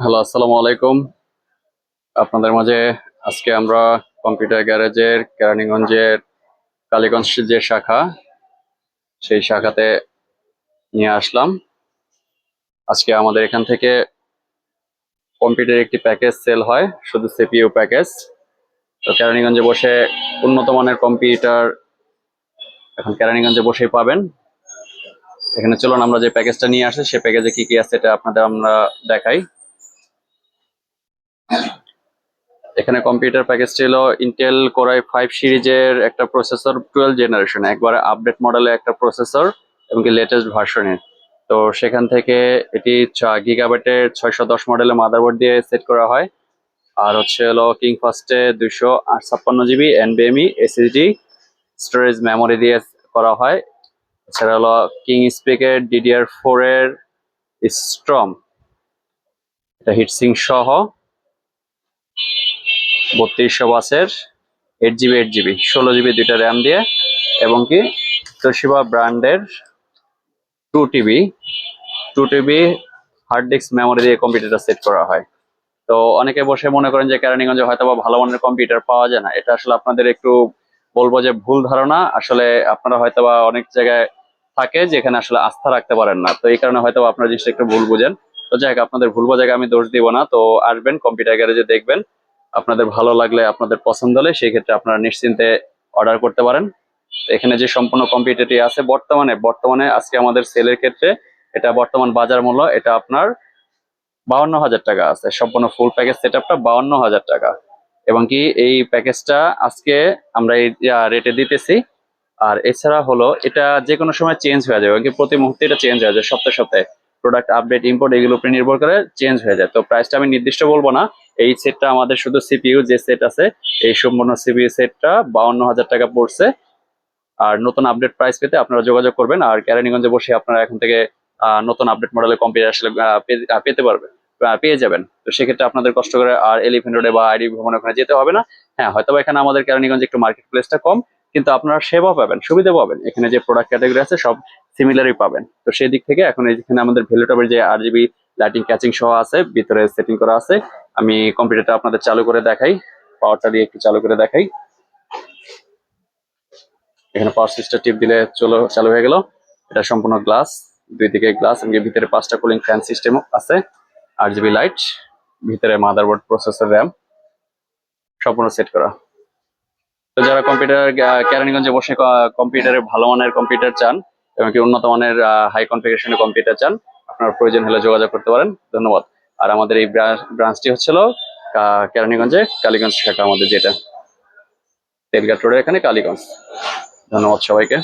Hello, আসসালামু আলাইকুম। আপনাদের মাঝে আজকে আমরা কম্পিউটার গ্যারেজের কেরানীগঞ্জের কালীগঞ্জ যে শাখা, সেই শাখাতে নিয়ে আসলাম। আজকে আমাদের এখান থেকে কম্পিউটার একটি প্যাকেজ সেল হয়, শুধু সিপিইউ প্যাকেজ। তো কেরানীগঞ্জে বসে উন্নত মানের কম্পিউটার এখন কেরানীগঞ্জে বসেই পাবেন। এখানে চলুন আমরা যে প্যাকেজটা নিয়ে আসি সেই প্যাকেজে কি কি আছে এটা আপনাদের আমরা দেখাই। এখানে কম্পিউটার প্যাকেজটি হলো ইন্টেল কোর i5 সিরিজের একটা প্রসেসর, 12 জেনারেশন, একবারে আপডেট মডেলের একটা প্রসেসর এবং কি লেটেস্ট ভার্সনের। তো সেখান থেকে এটি গিগাবাইটের 610 মডেলের মাদারবোর্ড দিয়ে সেট করা হয়। আর হচ্ছে হলো কিং ফাস্টে 256 জিবি এনবিএমই এসএসডি স্টোরেজ মেমোরি দিয়ে করা হয়। এছাড়া হলো কিং স্পিকের DDR4 এর স্ট্রম, এটা হিটসিং সহ 3200 বাসের 8 জিবি 16 জিবি দুইটা র্যাম দিয়ে, এবং কি তোশিবা ব্র্যান্ডের 2 টিবি হার্ড ডিস্ক মেমোরি দিয়ে কম্পিউটারটা সেট করা হয়। তো অনেকে বসে মনে করেন যে কেরানীগঞ্জে হয়তো বা ভালো মানের কম্পিউটার পাওয়া যায় না। এটা আসলে আপনাদের একটু বলবো যে ভুল ধারণা। আসলে আপনারা হয়তো বা অনেক জায়গায় থাকে যেখানে আসলে আস্থা রাখতে পারেন না, তো এই কারণে হয়তো আপনারা জিনিসটা একটু ভুল বুঝেন। তো যাই হোক, আপনাদের ভুল বোঝাকে আমি দোষ দিব না। তো আসবেন কম্পিউটার গ্যারেজে, দেখবেন, আপনাদের ভালো লাগলে, আপনাদের পছন্দ হলে সেই ক্ষেত্রে আপনারা নিশ্চিন্তে অর্ডার করতে পারেন। তো এখানে যে সম্পূর্ণ কম্পিউটারটি আছে বর্তমানে আজকে আমাদের সেলের ক্ষেত্রে এটা বর্তমান বাজার মূল্য এটা আপনার 52,000 টাকা আছে। সম্পূর্ণ ফুল প্যাকেজ সেট আপটা 52,000 টাকা। এবং কি এই প্যাকেজটা আজকে আমরা এই রেটে দিতেছি। আর এছাড়া হলো এটা যে কোনো সময় চেঞ্জ হয়ে যাবে, কি প্রতি মুহূর্তে এটা চেঞ্জ হয়ে যায়, সপ্তাহে সপ্তাহে প্রোডাক্ট আপডেট ইম্পোর্ট এগুলোর উপর নির্ভর করে চেঞ্জ হয়ে যায়। তো প্রাইসটা আমি নির্দিষ্ট বলবো না। এই সেটটা আমাদের শুধু সিপিইউ যে সেট আছে, এই সম্পূর্ণ সিপিইউ সেটটা 52,000 টাকা পড়ছে। আর নতুন আপডেট প্রাইস পেতে আপনারা যোগাযোগ করবেন। আর কেরানীগঞ্জে বসে আপনারা এখন থেকে নতুন আপডেট মডেলের কম্পিউটার আসলে পেতে পারবেন, পেয়ে যাবেন। তো সেক্ষেত্রে আপনাদের কষ্ট করে আর এলিফ্যান্ট রোডে বা আইডি ভবনের ওখানে যেতে হবে না। হ্যাঁ, হয়তো এখানে আমাদের কেরানীগঞ্জে একটু মার্কেট প্লেসটা কম, কিন্তু আপনারা সেবা পাবেন, সুবিধা পাবেন। এখানে যে প্রোডাক্ট ক্যাটাগরি আছে সব সিমিলারই পাবেন। তো সেই দিক থেকে এখন এখানে আমাদের ভ্যালুটপের যে 8 জিবি লাইটিং ক্যাচিং সহ আছে, ভিতরে সেটিং করা আছে। আমি কম্পিউটারটা আপনাদের চালু করে দেখাই, পাওয়ারটা দিয়ে একটু চালু করে দেখাই। এখানে পাওয়ার সুইচটা টিপ দিলে চালু হয়ে গেল। এটা সম্পূর্ণ গ্লাস, দুই দিকে গ্লাস, এবং ভিতরে 5টা কুলিং ফ্যান সিস্টেম আছে, 8 জিবি লাইট, ভিতরে মাদারবোর্ড, প্রসেসর, র্যাম সম্পূর্ণ সেট করা। তো যারা কম্পিউটার কেরানীগঞ্জে বসে কম্পিউটারে ভালো মানের কম্পিউটার চান এবং কি উন্নত মানের হাই কনফিগারেশনের কম্পিউটার চান, আপনার প্রয়োজন হলে যোগাযোগ করতে পারেন। ধন্যবাদ। আর আমাদের এই ব্রাঞ্চটি হচ্ছিল কেরানীগঞ্জে কালীগঞ্জ শাখা, আমাদের যেটা তেলঘাট রোডের এখানে কালীগঞ্জ। ধন্যবাদ সবাইকে।